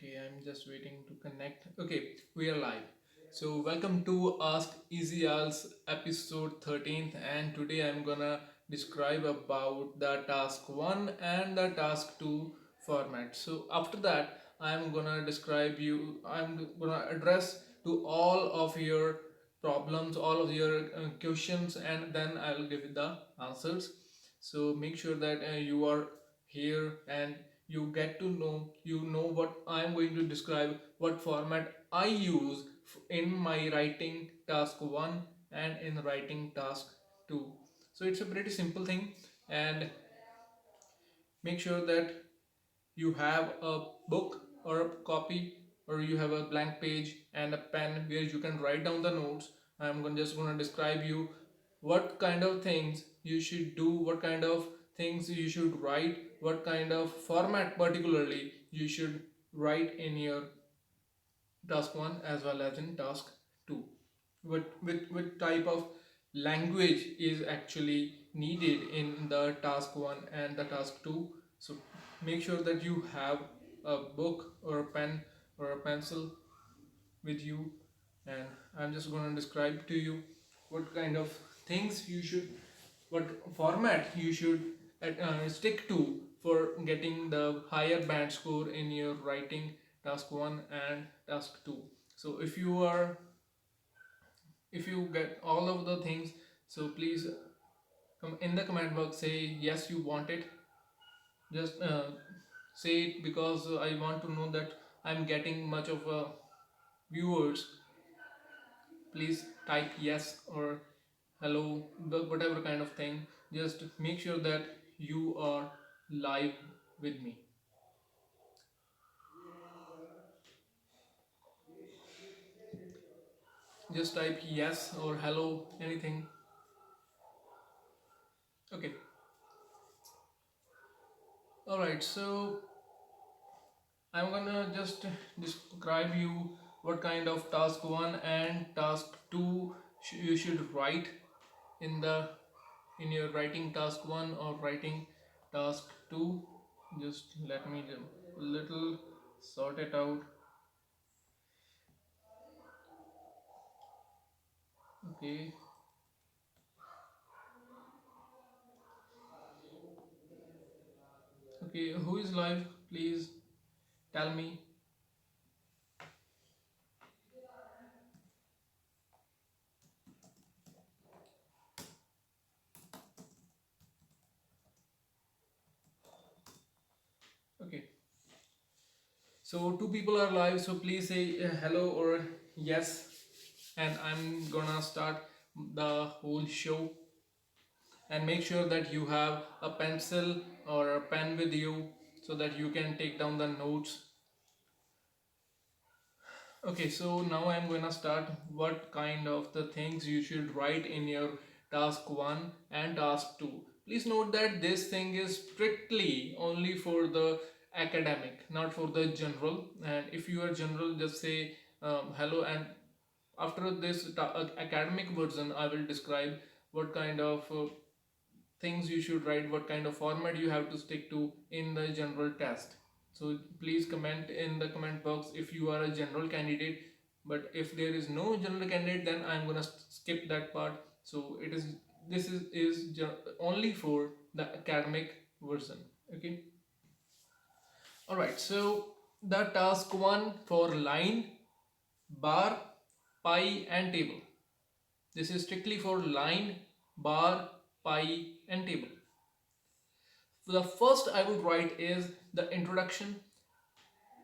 Okay, I'm just waiting to connect. Okay, we are live. So, welcome to Ask Easy IELTS episode 13th, and today I'm gonna describe about the task 1 and the task 2 format. So, after that, I'm gonna address to all of your problems, all of your questions, and then I'll give you the answers. So, make sure that you are here and you know what I'm going to describe, what format I use in my writing task 1 and in writing task 2. So it's a pretty simple thing, and make sure that you have a book or a copy, or you have a blank page and a pen where you can write down the notes. Just going to describe you what kind of things you should do, what kind of things you should write, what kind of format particularly you should write in your task 1 as well as in task 2. What type of language is actually needed in the task 1 and the task 2. So make sure that you have a book or a pen or a pencil with you, and I'm just going to describe to you what kind of things you should, what format you should stick to for getting the higher band score in your writing task 1 and task 2. So if you get all of the things, so please come in the comment box, say yes you want it. Just say it, because I want to know that I'm getting much of viewers. Please type yes or hello, whatever kind of thing. Just make sure that you are live with me. Just type yes or hello, anything. Okay. All right, so I'm gonna just describe you what kind of task 1 and task 2 you should write in the in your writing task 1 or writing task 2. Just let me little sort it out. Okay. Okay, who is live? Please tell me. Okay. So two people are live, so please say hello or yes, and I'm gonna start the whole show. And make sure that you have a pencil or a pen with you so that you can take down the notes. Okay, so now I'm gonna start what kind of the things you should write in your task 1 and task 2. Please note that this thing is strictly only for the academic, not for the general. And if you are general, just say hello, and after this academic version I will describe what kind of things you should write, what kind of format you have to stick to in the general test. So please comment in the comment box if you are a general candidate, but if there is no general candidate, then I'm gonna skip that part. So this is only for the academic version. Okay. All right, so the task 1 for line, bar, pie and table. This is strictly for line, bar, pie and table. The first I would write is the introduction,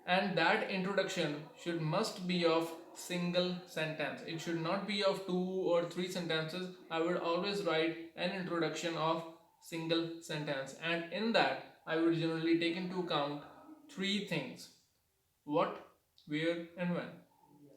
and that introduction must be of single sentence. It should not be of 2 or 3 sentences. I would always write an introduction of single sentence, and in that I would generally take into account 3 things: what, where and when.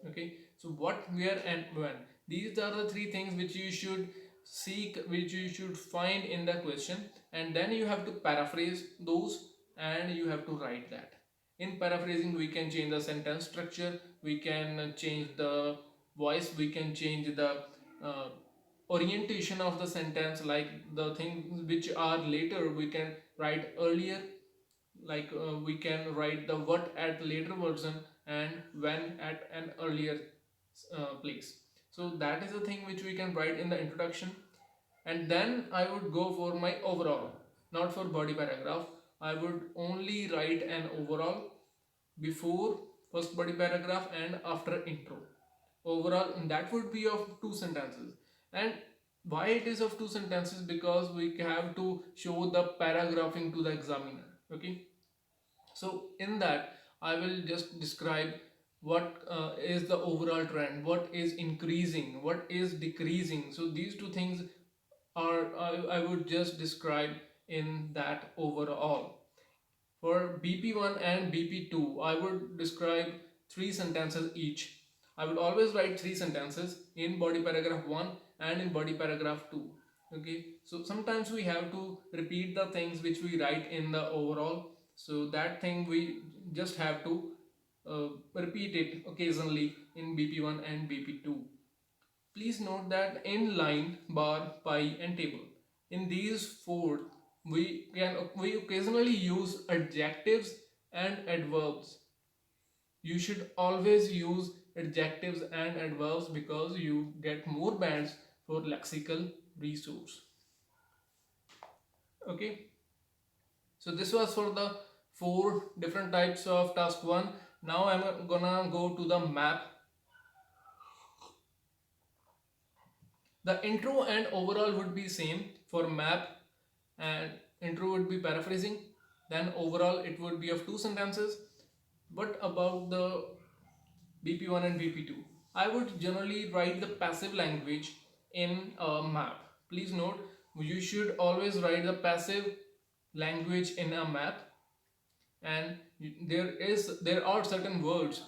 Okay, so what, where and when, these are the 3 things which you should seek, which you should find in the question, and then you have to paraphrase those and you have to write that. In paraphrasing we can change the sentence structure, we can change the voice, we can change the uh, orientation of the sentence, like the things which are later we can write earlier, we can write the what at later version and when at an earlier place. So that is the thing which we can write in the introduction. And then I would go for my overall, not for body paragraph. I would only write an overall before first body paragraph and after intro. Overall, that would be of two sentences. And why it is of two sentences? Because we have to show the paragraphing to the examiner. Okay, so in that I will just describe what is the overall trend, what is increasing, what is decreasing. So these two things are I would just describe in that overall. For BP1 and BP2, I would describe three sentences each. I would always write three sentences in body paragraph 1 and in body paragraph 2. Okay, so sometimes we have to repeat the things which we write in the overall. So that thing we just have to repeat it occasionally in BP1 and BP2. Please note that in line, bar, pie and table, in these four we occasionally use adjectives and adverbs. You should always use adjectives and adverbs because you get more bands for lexical resource. Okay, so this was for the four different types of task 1. Now I'm gonna go to the map. The intro and overall would be same for map, and intro would be paraphrasing, then overall it would be of two sentences. But about the BP1 and BP2, I would generally write the passive language in a map. Please note, you should always write the passive language in a map, and there are certain words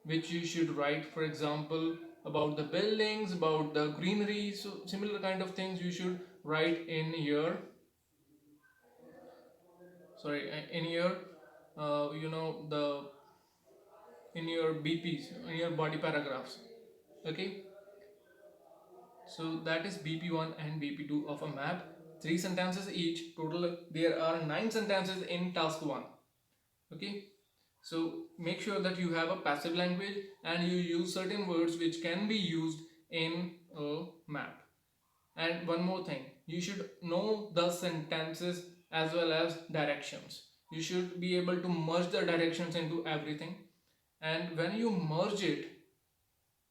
which you should write. For example, about the buildings, about the greenery, so similar kind of things you should write in your in your the in your BPs, in your body paragraphs. Okay, so that is BP1 and BP2 of a map. Three sentences each. Total there are 9 sentences in task 1. Okay, so make sure that you have a passive language and you use certain words which can be used in a map. And one more thing, you should know the sentences as well as directions. You should be able to merge the directions into everything. And when you merge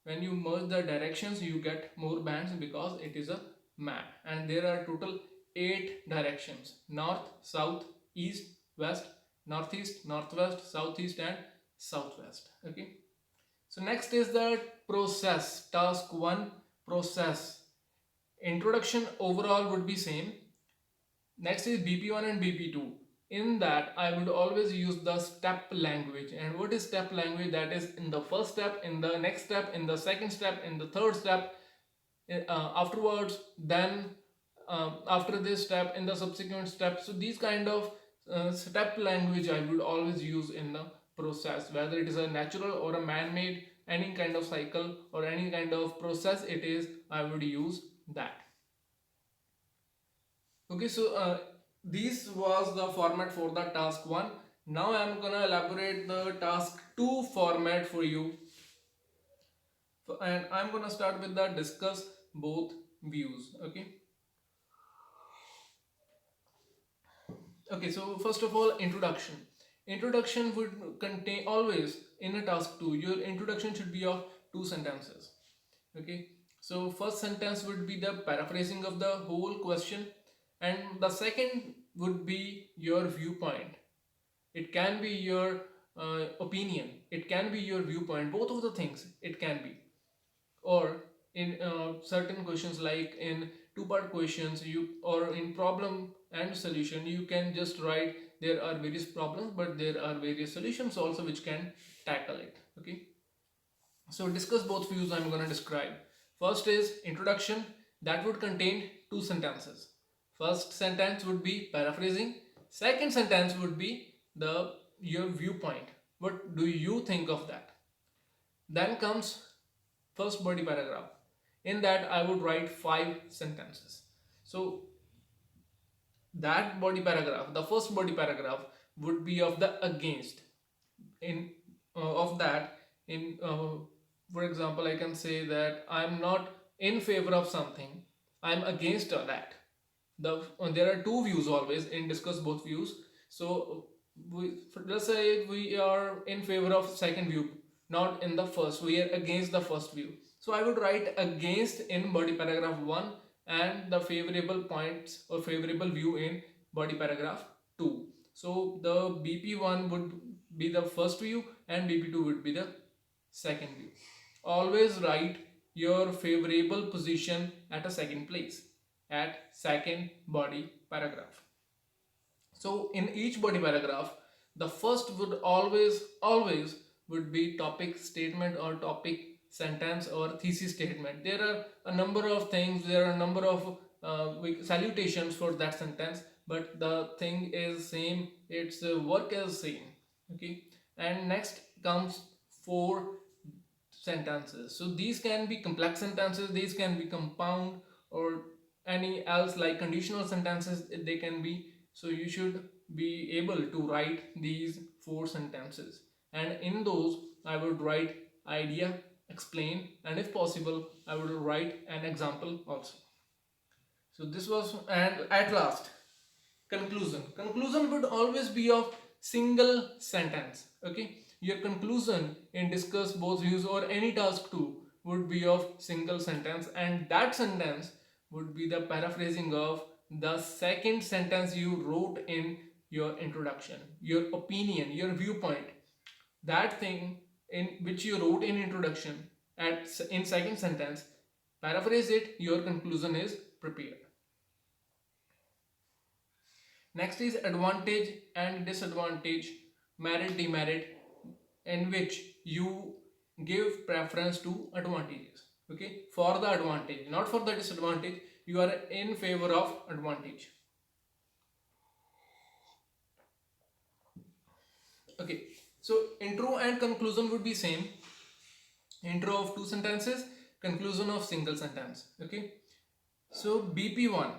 the directions, you get more bands because it is a map. And there are total 8 directions: north, south, east, west, northeast, northwest, southeast, and southwest. Okay. So next is the process. Task 1, process. Introduction overall would be same. Next is BP1 and BP2. In that I would always use the step language. And what is step language? That is in the first step, in the next step, in the second step, in the third step, afterwards, then after this step, in the subsequent step. So these kind of step language I would always use in the process, whether it is a natural or a man-made, any kind of cycle or any kind of process it is, I would use that. Okay, so this was the format for the task 1. Now I am gonna elaborate the task 2 format for you, and I'm gonna start with the discuss both views. Okay, so first of all, introduction would contain, always in a task 2 your introduction should be of 2 sentences. Okay, so first sentence would be the paraphrasing of the whole question, and the second would be your viewpoint. It can be your opinion, it can be your viewpoint, both of the things it can be. Or in certain questions, like in two-part questions, or in problem and solution, you can just write there are various problems but there are various solutions also which can tackle it. Okay, so discuss both views I'm going to describe. First is introduction, that would contain 2 sentences. First sentence would be paraphrasing, second sentence would be your viewpoint, what do you think of that. Then comes first body paragraph. In that I would write 5 sentences. So that body paragraph, the first body paragraph, would be of the against. In of that, in for example, I can say that I'm not in favor of something, I'm against that. There are two views always in discuss both views. So let's say we are in favor of second view, not in the first, we are against the first view. So I would write against in body paragraph 1 and the favorable points or favorable view in body paragraph 2. So the BP1 would be the first view and BP2 would be the second view. Always write your favorable position at a second place, at second body paragraph. So in each body paragraph, the first would always would be topic statement or topic sentence or thesis statement. There are a number of things, there are a number of salutations for that sentence, but the thing is same, its work is same. Okay, and next comes four sentences. So these can be complex sentences, these can be compound or any else like conditional sentences they can be. So you should be able to write these four sentences, and in those I would write idea, explain, and if possible I would write an example also. So this was, and at last, conclusion would always be of single sentence. Okay, your conclusion in discuss both views or any task 2 would be of single sentence, and that sentence would be the paraphrasing of the second sentence you wrote in your introduction, your opinion, your viewpoint. That thing in which you wrote in introduction, at in second sentence, paraphrase it, your conclusion is prepared. Next is advantage and disadvantage, merit, demerit, in which you give preference to advantages. Okay, for the advantage, not for the disadvantage, you are in favor of advantage. Okay, so intro and conclusion would be same. Intro of two sentences, conclusion of single sentence. Okay, so BP1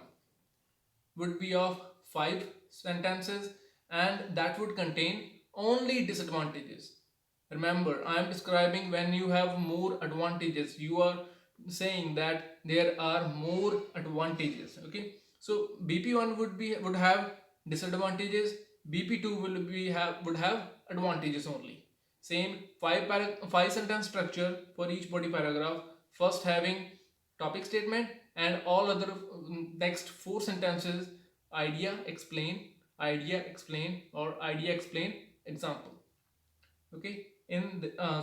would be of 5 sentences and that would contain only disadvantages. Remember, I am describing when you have more advantages. You are saying that there are more advantages. Okay, so BP1 would have disadvantages, BP2 would have advantages only. Same 5 sentence structure for each body paragraph. First having topic statement and all other next 4 sentences idea, explain, idea, explain, or idea, explain, example. Okay,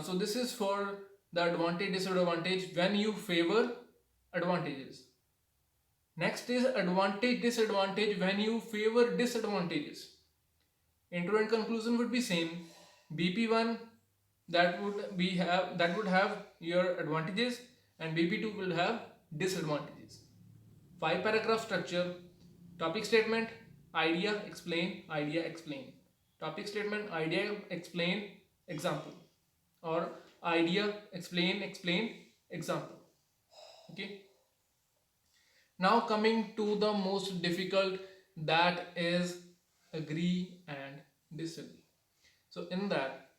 so this is for the advantage, disadvantage when you favor advantages. Next is advantage, disadvantage when you favor disadvantages. Intro and conclusion would be same. BP1 that would have your advantages and BP2 will have disadvantages. 5 paragraph structure, topic statement, idea, explain, idea, explain. Topic statement, idea, explain, example, or idea, explain, explain, example. Okay, now coming to the most difficult, that is agree and disagree. So in that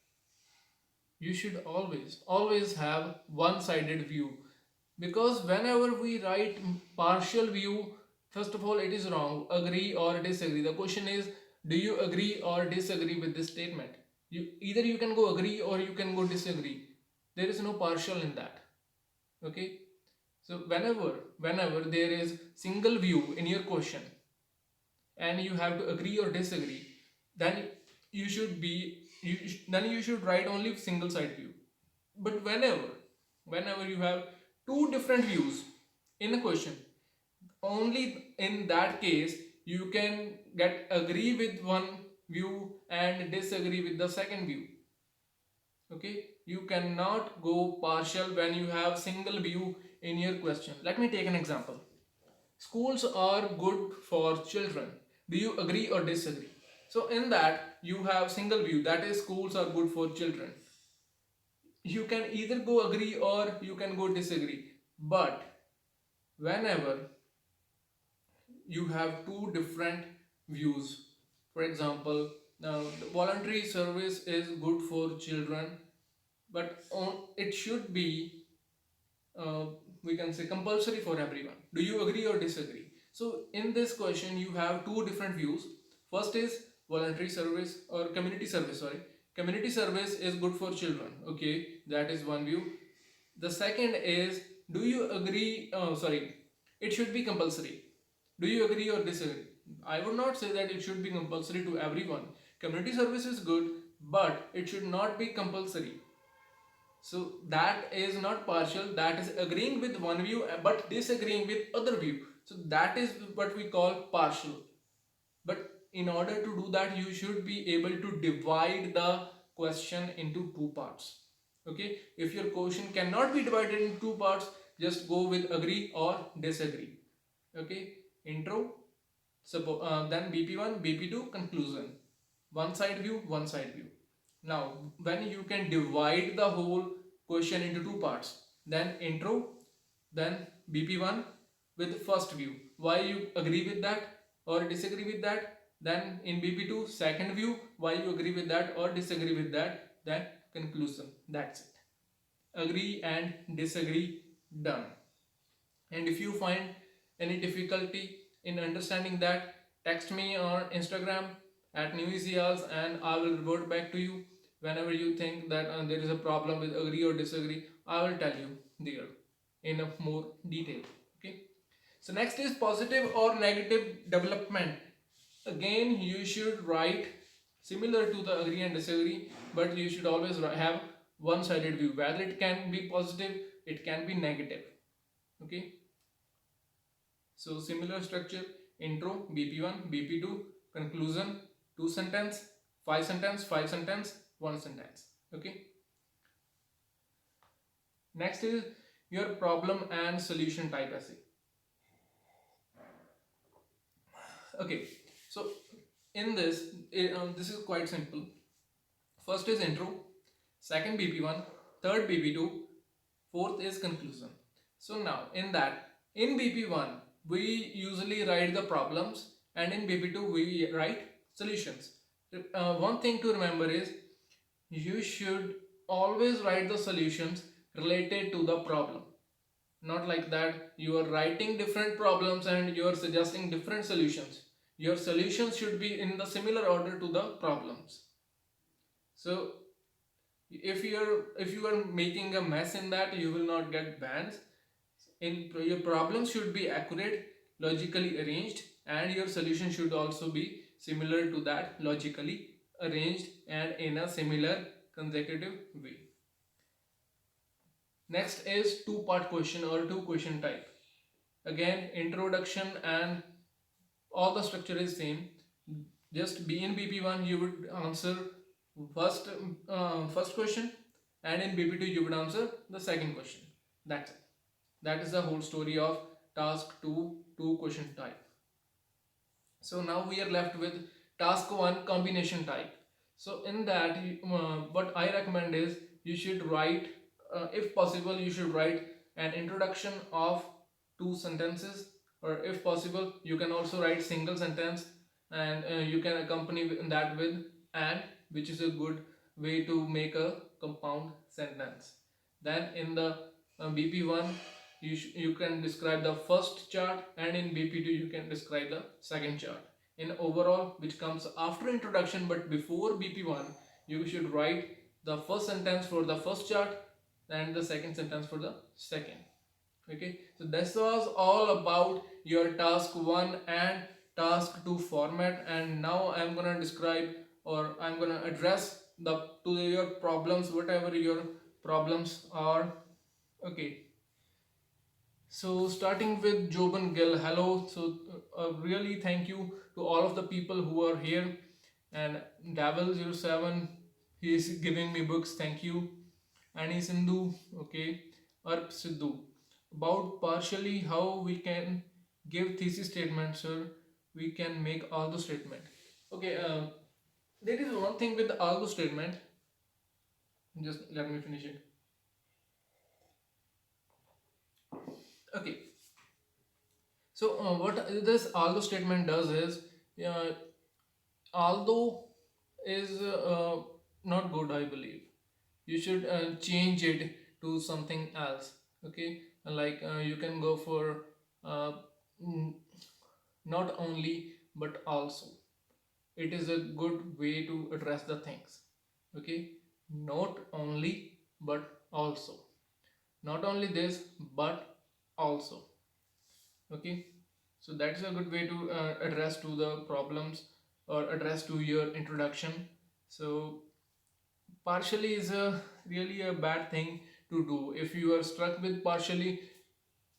you should always have one-sided view, because whenever we write partial view, first of all it is wrong, agree or disagree. The question is, do you agree or disagree with this statement? Either you can go agree or you can go disagree. There is no partial in that. Okay, so whenever there is single view in your question and you have to agree or disagree, then you should write only single side view. But whenever you have two different views in a question, only in that case you can get agree with one view and disagree with the second view. Okay, you cannot go partial when you have single view in your question. Let me take an example. Schools are good for children. Do you agree or disagree? So in that you have single view, that is schools are good for children. You can either go agree or you can go disagree. But whenever you have two different views, for example, Now, the voluntary service is good for children, but it should be, uh, we can say, compulsory for everyone. Do you agree or disagree? So in this question you have two different views. First is voluntary service or community service, sorry. Community service is good for children, okay, that is one view. The second is, do you agree, sorry, it should be compulsory. Do you agree or disagree? I would not say that it should be compulsory to everyone. Community service is good, but it should not be compulsory. So that is not partial, that is agreeing with one view but disagreeing with other view. So that is what we call partial. But in order to do that, you should be able to divide the question into two parts. Okay, if your question cannot be divided into two parts, just go with agree or disagree. Okay, intro, then BP1, BP2, conclusion. One side view, one side view. Now, when you can divide the whole question into two parts, then intro, then BP1 with first view. Why you agree with that or disagree with that? Then in BP2, second view, why you agree with that or disagree with that? Then conclusion. That's it. Agree and disagree, done. And if you find any difficulty in understanding that, text me on Instagram at neweasyielts and I will revert back to you whenever you think that there is a problem with agree or disagree. I will tell you there in a more detail. Okay. So next is positive or negative development. Again, you should write similar to the agree and disagree, but you should always have one-sided view. Whether it can be positive, it can be negative. Okay. So similar structure: intro, BP1, BP2, conclusion, 2 sentence, 5 sentence, 5 sentence, 1 sentence. Okay. Next is your problem and solution type essay. Okay. So in this, this is quite simple. First is intro, second BP1, third BP2, fourth is conclusion. So now in BP1 we usually write the problems and in BP2 we write solutions. One thing to remember is you should always write the solutions related to the problem. Not like that you are writing different problems and you are suggesting different solutions. Your solutions should be in the similar order to the problems. So if you are making a mess in that, you will not get bans. In your problems should be accurate, logically arranged, and your solution should also be similar to that, logically arranged and in a similar consecutive way. Next is two-part question or two question type. Again, introduction and all the structure is same. Just be in BP1 you would answer first question, and in BP2 you would answer the second question. That's it. That is the whole story of task 2 two question type. So now we are left with task 1 combination type. So in that what I recommend is you should write, if possible you should write an introduction of two sentences, or if possible you can also write single sentence, and you can accompany that with and, which is a good way to make a compound sentence. Then in the BP1 you can describe the first chart, and in BP2 you can describe the second chart. In overall, which comes after introduction but before BP1, you should write the first sentence for the first chart and the second sentence for the second. Okay, so this was all about your task 1 and task 2 format, and now I'm gonna describe, or I'm gonna address the to your problems, whatever your problems are. Okay, so starting with Joban Gill, hello. So really thank you to all of the people who are here, and Dabble07, he is giving me books, thank you. Ani Sindhu, okay. Arp Sidhu, about partially how we can give thesis statement, sir. We can make all the statement. Okay, there is one thing with the algo statement. Just let me finish it. Okay, so what this algo statement does is, uh, although is not good, I believe. You should change it to something else. Okay, like you can go for uh, mm, not only but also. It is a good way to address the things. Okay, not only but also. Not only this but also. Okay, so that's a good way to address to the problems or address to your introduction. So partially is a really a bad thing to do. If you are stuck with partially,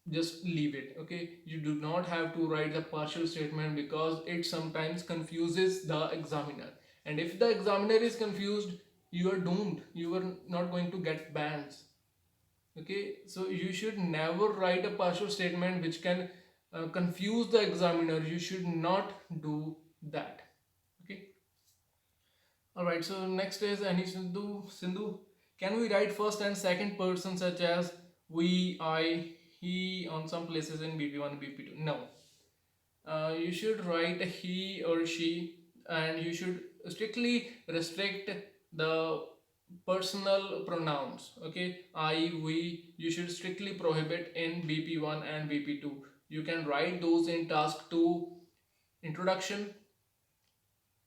just leave it. Okay, you do not have to write the partial statement because it sometimes confuses the examiner, and if the examiner is confused, you are doomed. You are not going to get bans. Okay, so you should never write a partial statement which can confuse the examiner. You should not do that. Okay. All right, so next is any Sindhu. Can we write first and second person such as we, I, he on some places in BP1, BP2? No. You should write he or she, and you should strictly restrict the personal pronouns. Okay, I, we, you should strictly prohibit in BP1 and BP2. You can write those in task 2 introduction,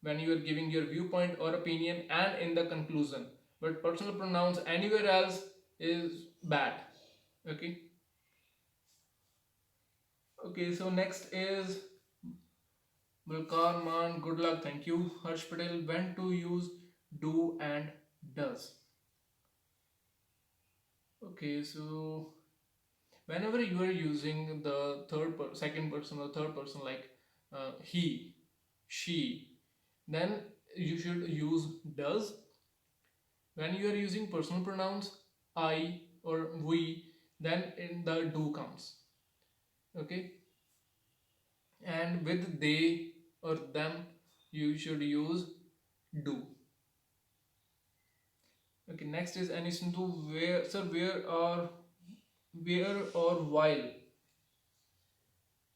when you are giving your viewpoint or opinion, and in the conclusion, but personal pronouns anywhere else is bad. Okay. Okay, so next is Mulkar Man, good luck, thank you. Harsh Patel, when to use do and does? Okay, so whenever you are using the second person or third person, like he, she, then you should use does. When you are using personal pronouns I or we, then in the do comes. Okay, and with they or them, you should use do. Okay, next is any to where, sir, where or while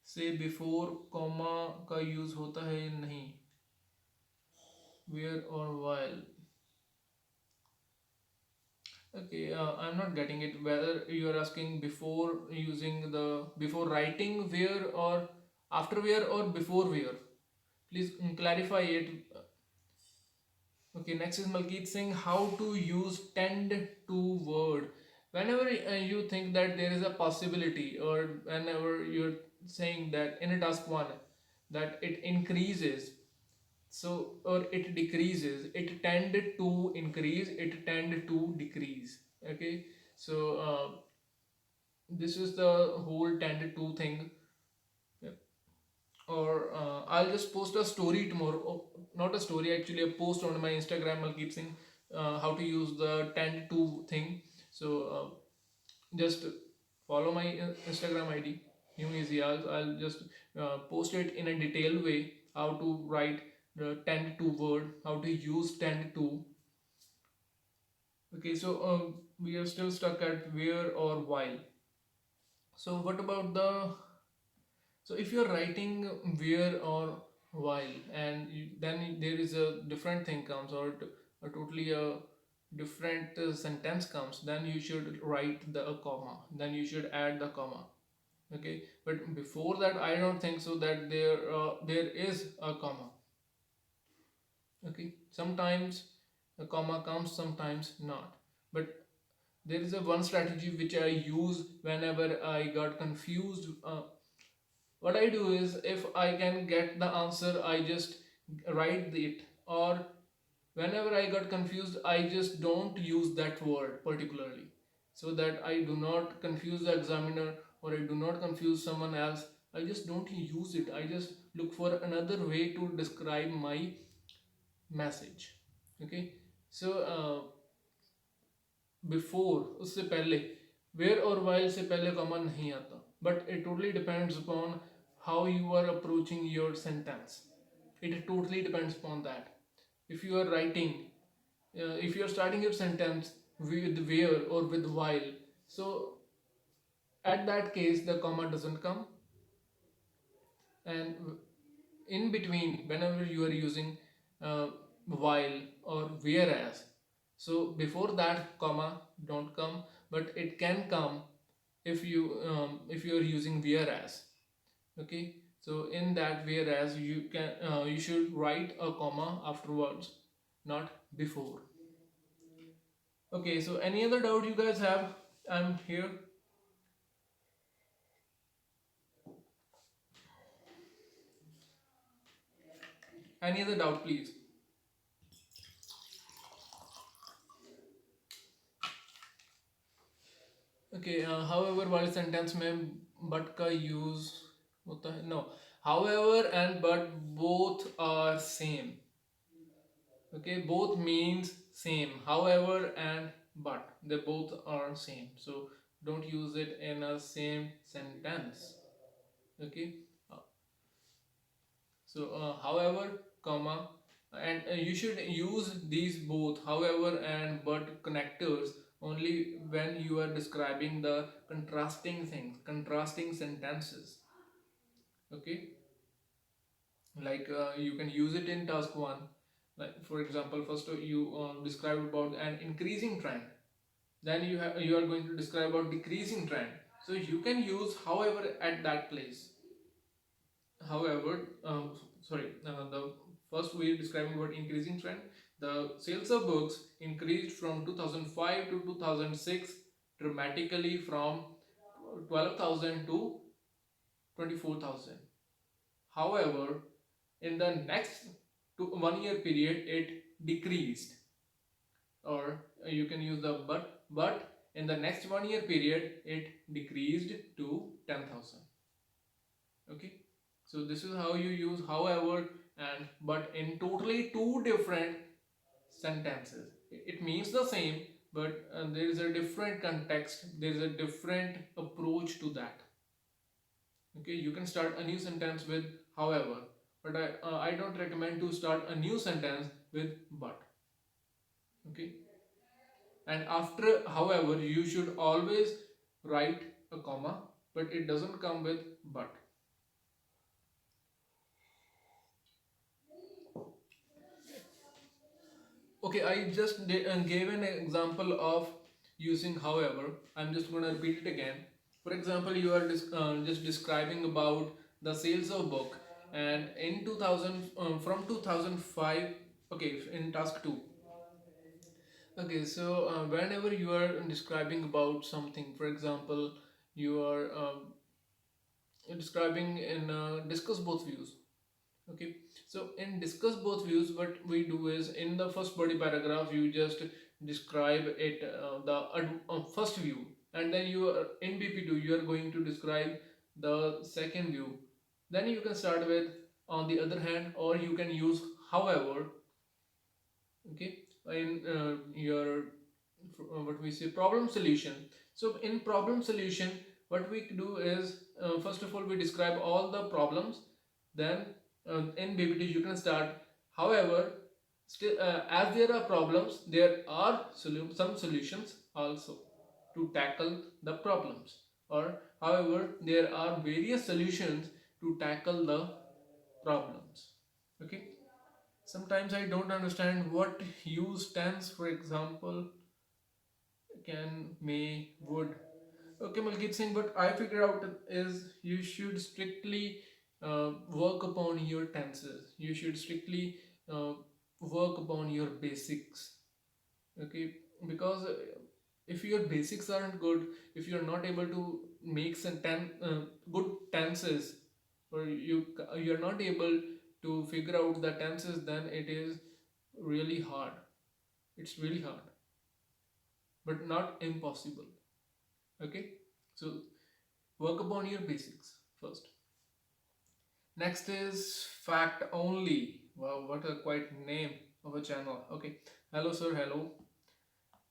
से before comma का use होता है या नहीं? Where or while? Okay, I'm not getting it. Whether you are asking before using the before writing where or after where or before where? Please clarify it. Okay, next is Malkeet Singh. How to use tend to word? Whenever you think that there is a possibility, or whenever you're saying that in a task one that it increases, so or it decreases, it tended to increase, it tend to decrease. Okay, so this is the whole tended to thing. Yeah. Or I'll just post a story tomorrow. Oh, not a story, actually, a post on my Instagram. I'll keep saying how to use the tend to thing. So just follow my Instagram ID, New Easy IELTS. I'll just post it in a detailed way how to write the tend to word, how to use tend to. Okay, so we are still stuck at where or while. So what about the, so if you're writing where or while, and then there is a different thing comes, or a totally a different sentence comes, then you should write the a comma, then you should add the comma. Okay, but before that I don't think so that there is a comma. Okay, sometimes a comma comes, sometimes not, but there is a one strategy which I use whenever I got confused. What I do is, if I can get the answer, I just write it, or whenever I got confused, I just don't use that word particularly, so that I do not confuse the examiner or I do not confuse someone else. I just don't use it. I just look for another way to describe my message. Okay, so before, उससे पहले, where और while से पहले comma नहीं आता, but it totally depends upon how you are approaching your sentence. It totally depends upon that. If you are writing, if you are starting your sentence with where or with while, so at that case the comma doesn't come, and in between, whenever you are using while or whereas. So before that comma don't come, but it can come if you are using whereas. Okay, so in that whereas you should write a comma afterwards, not before. Okay, so any other doubt you guys have? I'm here. Any other doubt, please? Okay, however वाले sentence में but का use होता है, no, however and but both are same. Okay, both means same, however and but they both are same, so don't use it in a same sentence. Okay. Uh, so however comma, and you should use these both however and but connectors only when you are describing the contrasting things, contrasting sentences. Okay, like you can use it in task 1, like for example first you describe about an increasing trend, then you are going to describe about decreasing trend, so you can use however at that place. However, the first we are describing about increasing trend. The sales of books increased from 2005 to 2006 dramatically from 12,000 to 24,000. However, in the next 1 year period, it decreased. Or you can use the but in the next 1 year period, it decreased to 10,000. Okay, so this is how you use however and but in totally two different sentences. It means the same, but there is a different context, there is a different approach to that. Okay, you can start a new sentence with however, but I don't recommend to start a new sentence with but. Okay, and after however you should always write a comma, but it doesn't come with but. Okay, I just gave an example of using however. I'm just going to repeat it again. For example, you are just describing about the sales of book, and in 2000 from 2005. Okay, in task 2. Okay, so whenever you are describing about something, for example, you are describing in discuss both views. Okay, so in discuss both views, what we do is in the first body paragraph you just describe it the first view, and then you are in bp2 you are going to describe the second view. Then you can start with on the other hand, or you can use however. Okay, in your what we say problem solution. So in problem solution what we do is first of all we describe all the problems, then in BBT you can start however still as there are problems there are some solutions also to tackle the problems, or however there are various solutions to tackle the problems. Okay, sometimes I don't understand what use tense, for example, can, may, would. Okay, Malkit Singh, but I figured out is you should strictly work upon your tenses. You should strictly work upon your basics. Okay, because if your basics aren't good, if you're not able to make some good tenses, or you're not able to figure out the tenses, then it is really hard. It's really hard, but not impossible. Okay, so work upon your basics first. Next is fact only. Wow, what a quite name of a channel. Okay, hello sir, hello.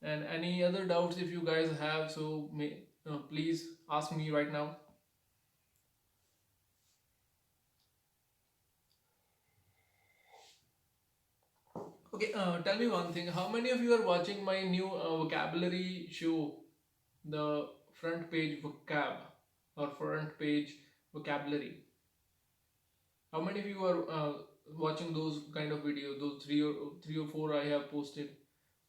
And any other doubts if you guys have, so please ask me right now. Okay, tell me one thing. How many of you are watching my new vocabulary show, the front page vocab or front page vocabulary? How many of you are watching those kind of videos, those three or four I have posted?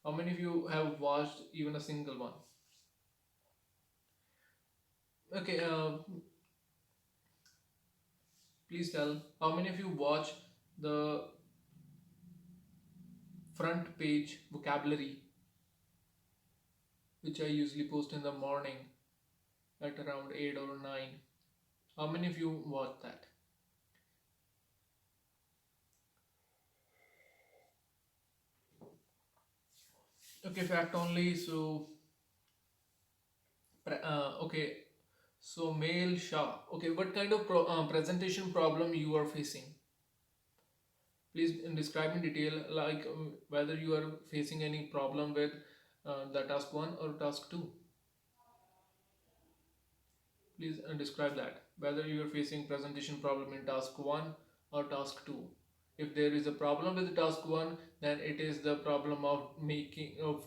How many of you have watched even a single one? Okay, please tell how many of you watch the front page vocabulary, which I usually post in the morning at around 8 or 9. How many of you watch that? Okay, fact only. So, okay, so mail Shah. Okay, what kind of presentation problem you are facing? Please describe in detail, like whether you are facing any problem with the task 1 or task 2. Please describe that, whether you are facing presentation problem in task 1 or task 2. If there is a problem with task 1, then it is the problem of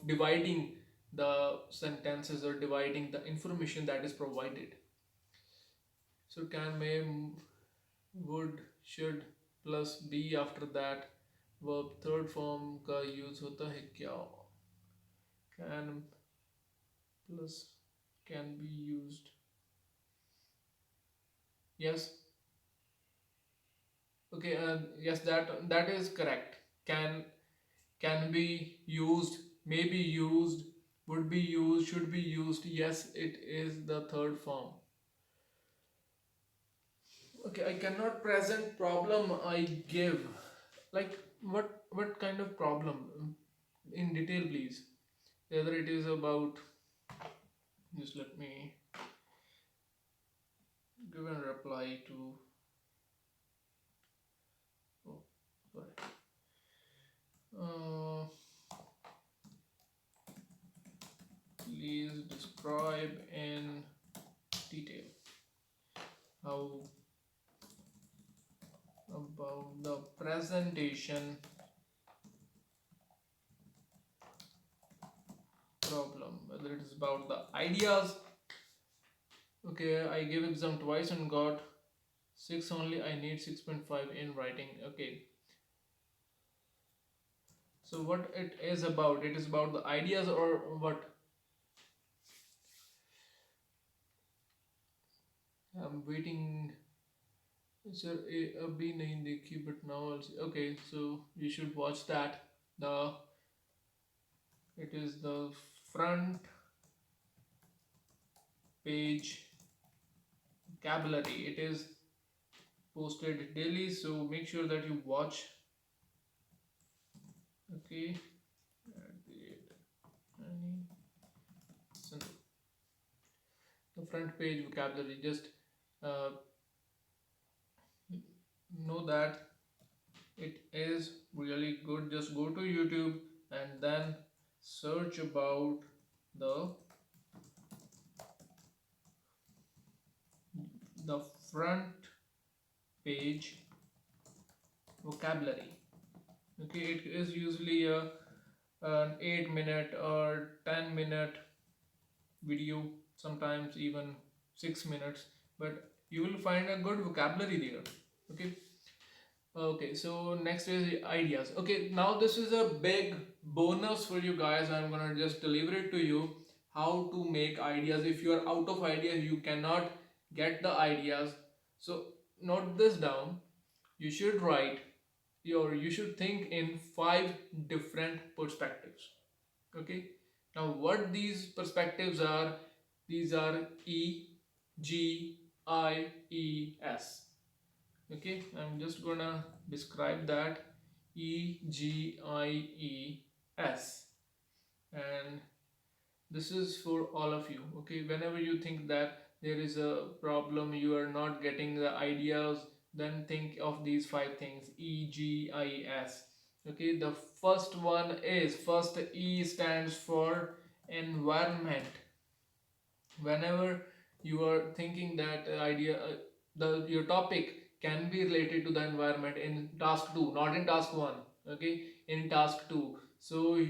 dividing the sentences or dividing the information that is provided. So can, may, would, should plus be after that verb third form का use होता है क्या? Can plus can be used. Yes. Okay. Yes, that is correct. Can be used, may be used, would be used, should be used. Yes, it is the third form. Okay, I cannot present problem I give. Like what kind of problem? In detail, please. Whether it is about, just let me give a reply to. Oh, sorry. Uh, Please describe in detail how about the presentation problem, whether it is about the ideas. Okay, I gave exam twice and got 6 only. I need 6.5 in writing. Okay, so what it is about? It is about the ideas or what? I'm waiting. Sir, abhi nahi dekhi, but now I'll see. Okay, so you should watch that. The It is the front page vocabulary. It is posted daily, so make sure that you watch. Okay, the front page vocabulary. Just uh, know that it is really good. Just go to YouTube and then search about the the front page vocabulary. Okay, it is usually an 8-minute or 10-minute video, sometimes even 6 minutes, but you will find a good vocabulary there. Okay. Okay, so next is ideas. Okay, now this is a big bonus for you guys. I'm gonna just deliver it to you how to make ideas. If you are out of ideas, you cannot get the ideas. So note this down. You should write you should think in 5 different perspectives. Okay, now what these perspectives are? These are EGIES. Okay, I'm just gonna describe that. EGIES, and this is for all of you. Okay, whenever you think that there is a problem, you are not getting the ideas, then think of these 5 things. EGIES. Okay, the first one is, first E stands for environment. Whenever you are thinking that your topic can be related to the environment in task 2, not in task 1. Okay, in task 2. So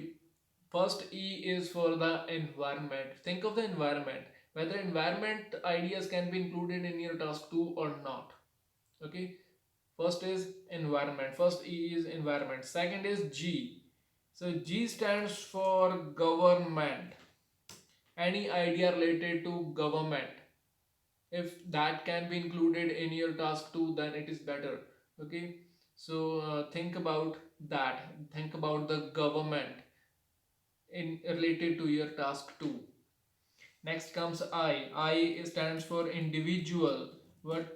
first E is for the environment. Think of the environment, whether environment ideas can be included in your task 2 or not. Okay, First is environment. First E is environment. Second is G. So G stands for government. Any idea related to government, if that can be included in your task 2, then it is better. Okay, so think about that. Think about the government in related to your task 2. Next comes I stands for individual. What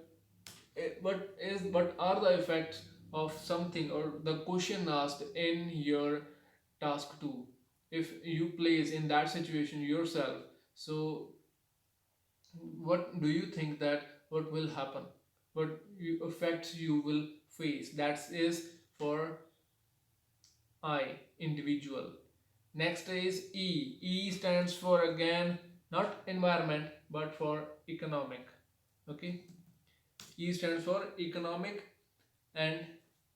are the effects of something or the question asked in your task 2? If you place in that situation yourself, so what do you think that what will happen, what effects you will face? That is for I, individual. Next is E stands for again not environment but for economic. Okay, E stands for economic. And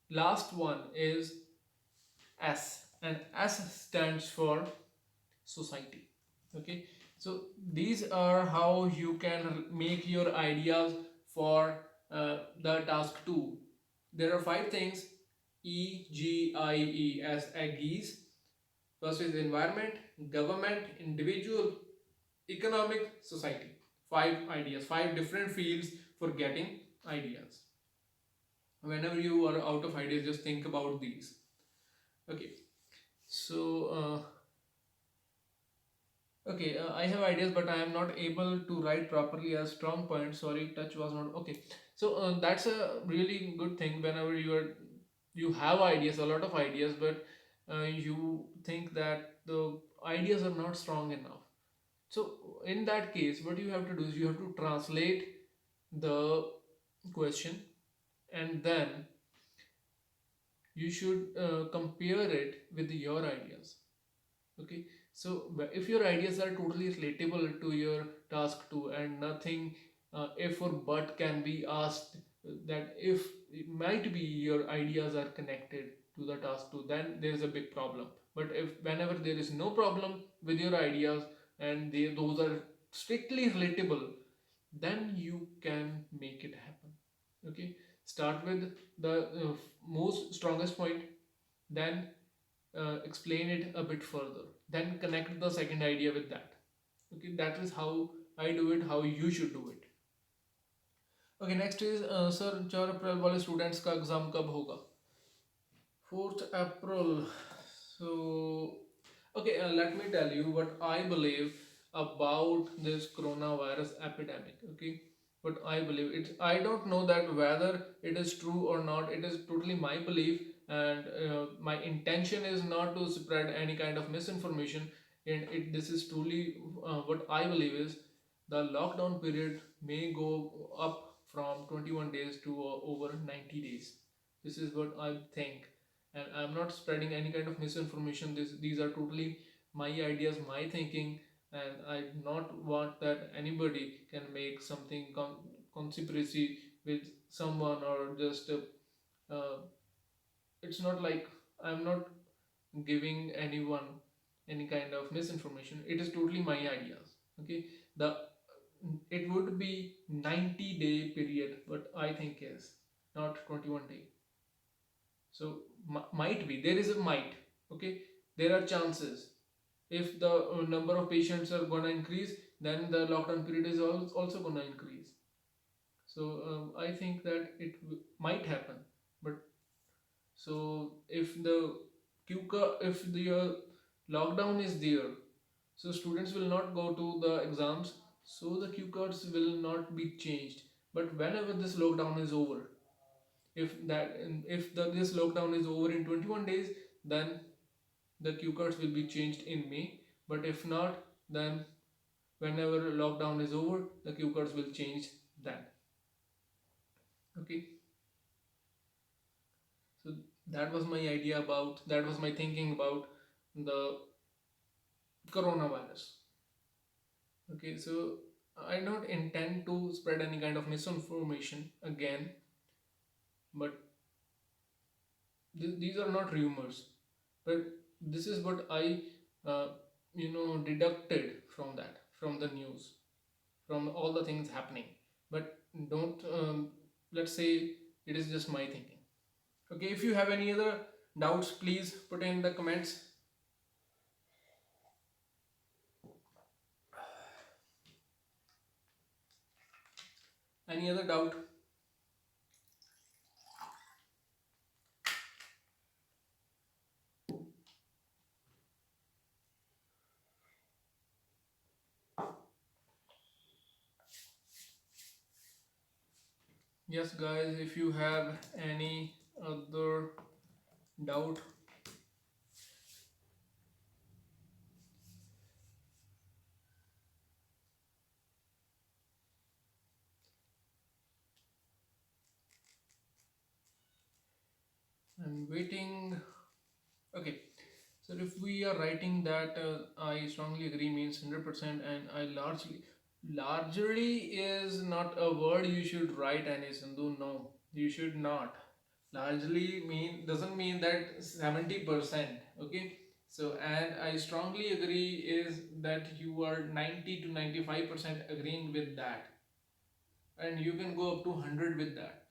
last one is S, and S stands for society. Okay, so these are how you can make your ideas for the task 2. There are 5 things: EGIE as aggies. First is environment, government, individual, economic, society. 5 ideas, 5 different fields for getting ideas. Whenever you are out of ideas, just think about these. Okay, so okay, I have ideas, but I am not able to write properly as strong point. Sorry, touch was not okay. So that's a really good thing. Whenever you have ideas, a lot of ideas, but you think that the ideas are not strong enough. So in that case, what you have to do is you have to translate the question, and then you should compare it with your ideas. Okay, so if your ideas are totally relatable to your task 2 and nothing if or but can be asked, that if it might be your ideas are connected to the task 2, then there is a big problem. But if whenever there is no problem with your ideas and those are strictly relatable, then you can make it happen. Okay, start with the most strongest point, then explain it a bit further, then connect the second idea with that. Okay, that is how I do it, how you should do it. Okay, next is sir 4 अप्रैल वाले students का exam कब होगा? 4th April. So okay, let me tell you what I believe about this coronavirus epidemic. Okay, what I believe, it's, I don't know that whether it is true or not. It is totally my belief, and my intention is not to spread any kind of misinformation. And this is truly what I believe is the lockdown period may go up from 21 days to over 90 days. This is what I think, and I'm not spreading any kind of misinformation. These are totally my ideas, my thinking, and I do not want that anybody can make something conspiracy with someone, or just uh, it's not like I'm not giving anyone any kind of misinformation. It is totally my ideas. Okay, the it would be 90-day period, what I think is not 21 day. So might be, there is a might. Okay, there are chances. If the number of patients are gonna increase, then the lockdown period is also gonna increase. So I think that it might happen. But so if the lockdown is there, so students will not go to the exams, so the q cards will not be changed. But whenever this lockdown is over, if this lockdown is over in 21 days, then the q cards will be changed in May. But if not, then whenever lockdown is over, the q cards will change then. Okay, so that was my idea about, that was my thinking about the coronavirus. Okay, so I don't intend to spread any kind of misinformation again, but these are not rumors, but this is what I uh, deducted from that, from the news, from all the things happening. But don't let's say It is just my thinking. Okay, if you have any other doubts, please put in the comments. Any other doubt? Yes, guys, if you have any other doubt. I'm waiting. Okay, so if we are writing that I strongly agree means 100% and I largely is not a word you should write, any Sindhu. No, you should not. Largely doesn't mean that 70%. Okay, so and I strongly agree is that you are 90 to 95% agreeing with that, and you can go up to 100 with that.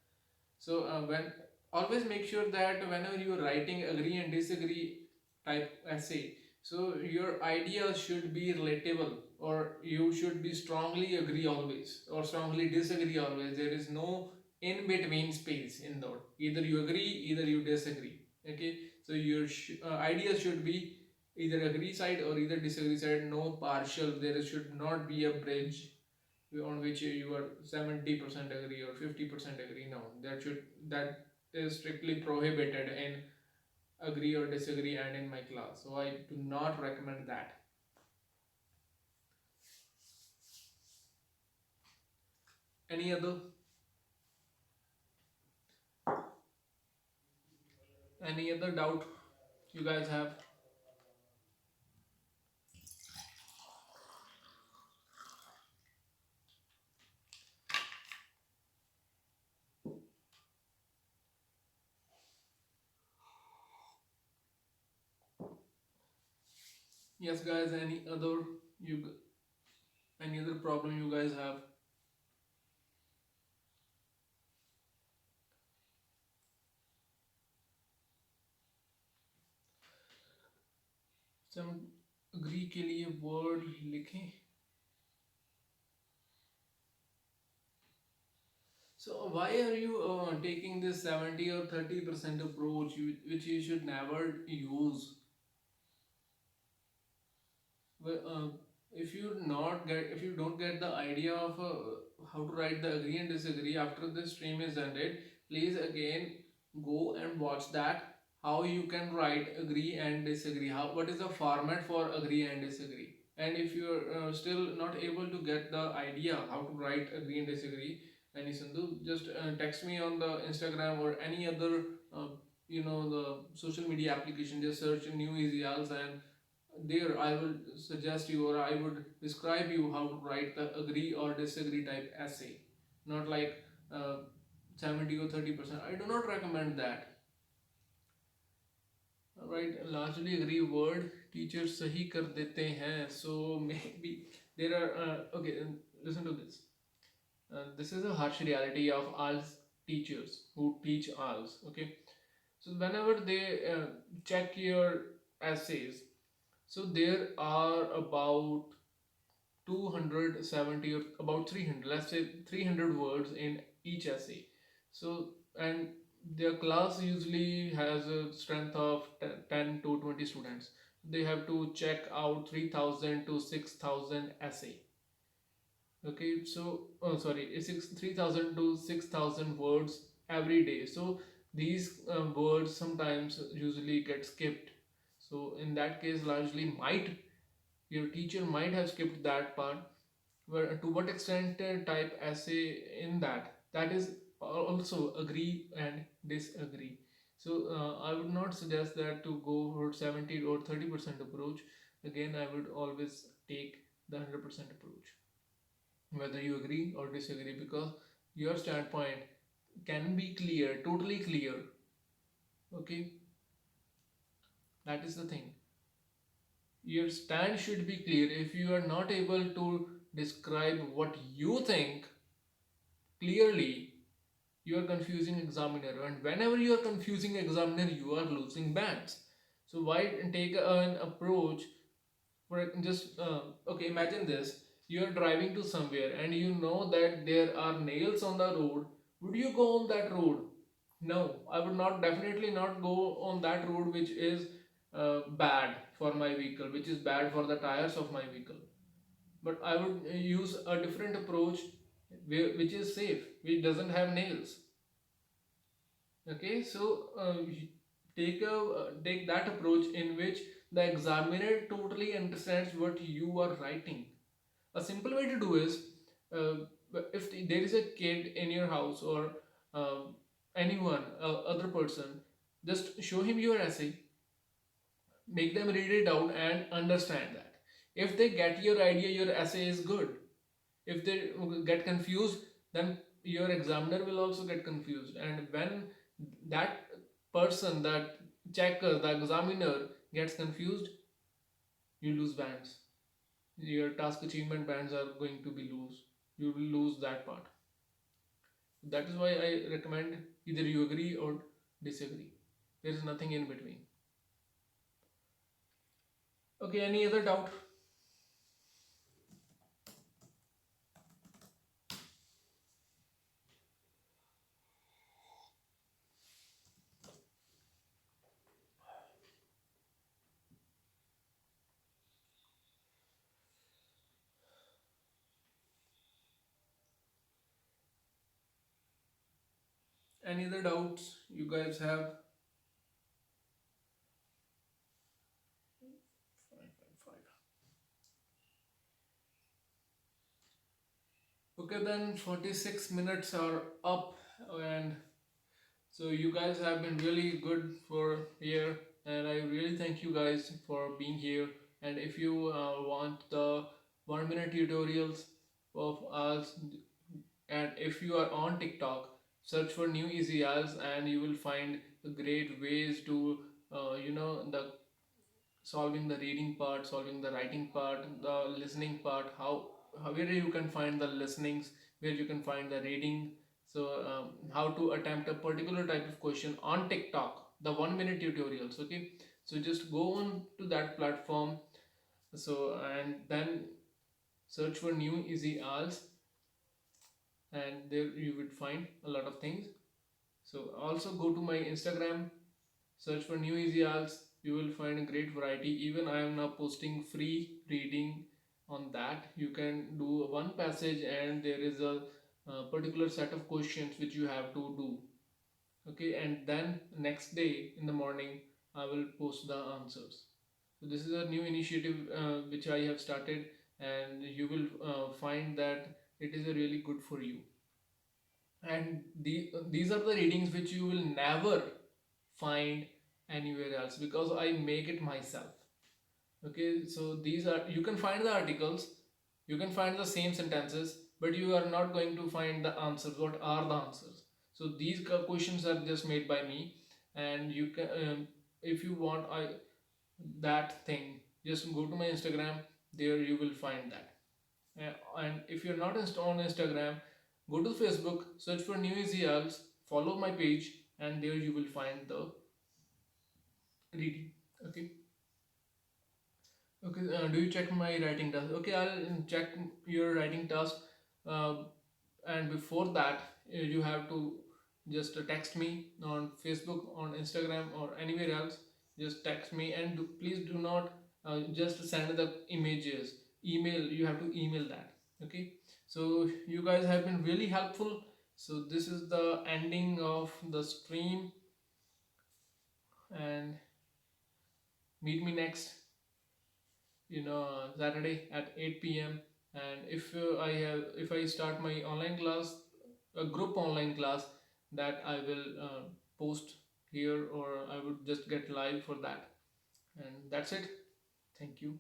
So when always make sure that whenever you are writing agree and disagree type essay, so your ideas should be relatable, or you should be strongly agree always or strongly disagree always. There is no in between space in that. Either you agree, either you disagree. Okay, so your ideas should be either agree side or either disagree side. No partial. There should not be a bridge on which you are 70% agree or 50% agree. No, that is strictly prohibited in agree or disagree and in my class, so I do not recommend that. Any other doubt you guys have? Yes, guys, you any other problem you guys have? some agree के लिए word लिखें. So why are you taking this 70 or 30% approach, which you should never use? Well, if you don't get the idea of how to write the agree and disagree after this stream is ended, please again go and watch that. How you can write agree and disagree? What is the format for agree and disagree? And if you are still not able to get the idea how to write agree and disagree, any Sindhu, just text me on the Instagram or any other the social media application. Just search new easy IELTS, and there I will suggest you, or I would describe you how to write the agree or disagree type essay. Not like 70 or 30%. I do not recommend that. Right, largely agree word teachers sahi kar dete hain. So maybe there are okay, listen to this. This is a harsh reality of IELTS teachers who teach IELTS. Okay, so whenever they check your essays, so there are about 270 or about 300, let's say 300 words in each essay. So, and their class usually has a strength of 10 to 20 students. They have to check out 3000 to 6000 essay. Okay, so oh sorry, it's 3000 to 6000 words every day. So these words sometimes usually get skipped. So in that case, largely might your teacher might have skipped that part. Where to what extent type essay in that is also agree and disagree. So I would not suggest that to go for 70 or 30% approach. Again, I would always take the 100% approach, whether you agree or disagree, because your standpoint can be clear, totally clear. Okay, that is the thing. Your stand should be clear. If you are not able to describe what you think clearly, You are confusing examiner, and whenever you are confusing examiner, you are losing bands. So why take an approach for just okay, imagine this. You are driving to somewhere and you know that there are nails on the road. Would you go on that road? No, I would not, definitely not go on that road which is bad for my vehicle, which is bad for the tires of my vehicle. But I would use a different approach which is safe, which doesn't have nails. Okay, so take that approach in which the examiner totally understands what you are writing. A simple way to do is, uh, if there is a kid in your house or anyone, other person, just show him your essay, make them read it out and understand that. If they get your idea, your essay is good. If they get confused, then your examiner will also get confused. And when that person, that checker, the examiner gets confused, you lose bands. Your task achievement bands are going to be loose. You will lose that part. That is why I recommend either you agree or disagree. There is nothing in between. Okay, any other doubt? Any other doubts you guys have? Five, five, five. Okay, then 46 minutes are up, and so you guys have been really good for here, and I really thank you guys for being here. And if you want the 1 minute tutorials of us, and if you are on TikTok, search for New Easy IELTS and you will find the great ways to the solving the reading part, solving the writing part, the listening part, how where you can find the listenings, where you can find the reading. So how to attempt a particular type of question on TikTok, the 1 minute tutorials. Okay, so just go on to that platform. So and then search for New Easy IELTS, and there you would find a lot of things. So also go to my Instagram, search for New Easy IELTS. You will find a great variety. Even I am now posting free reading on that. You can do one passage and there is a particular set of questions which you have to do. Okay, and then next day in the morning I will post the answers. So this is a new initiative which I have started, and you will find that it is a really good for you. And these are the readings which you will never find anywhere else because I make it myself. Okay, so these are, you can find the articles, you can find the same sentences, but you are not going to find the answers. What are the answers? So these questions are just made by me, and you can if you want that thing, just go to my Instagram. There you will find that. And if you're not on Instagram, go to Facebook, search for New Easy IELTS, follow my page, and there you will find the reading. Okay. Okay. Do you check my writing task? Okay, I'll check your writing task. Uh, and before that, you have to just text me on Facebook, on Instagram, or anywhere else. Just text me, and please do not just send the images. Email. You have to email that. Okay. So you guys have been really helpful. So this is the ending of the stream, and meet me next Saturday at 8 p.m. And if I start my online class, a group online class, that I will post here, or I would just get live for that. And that's it. Thank you.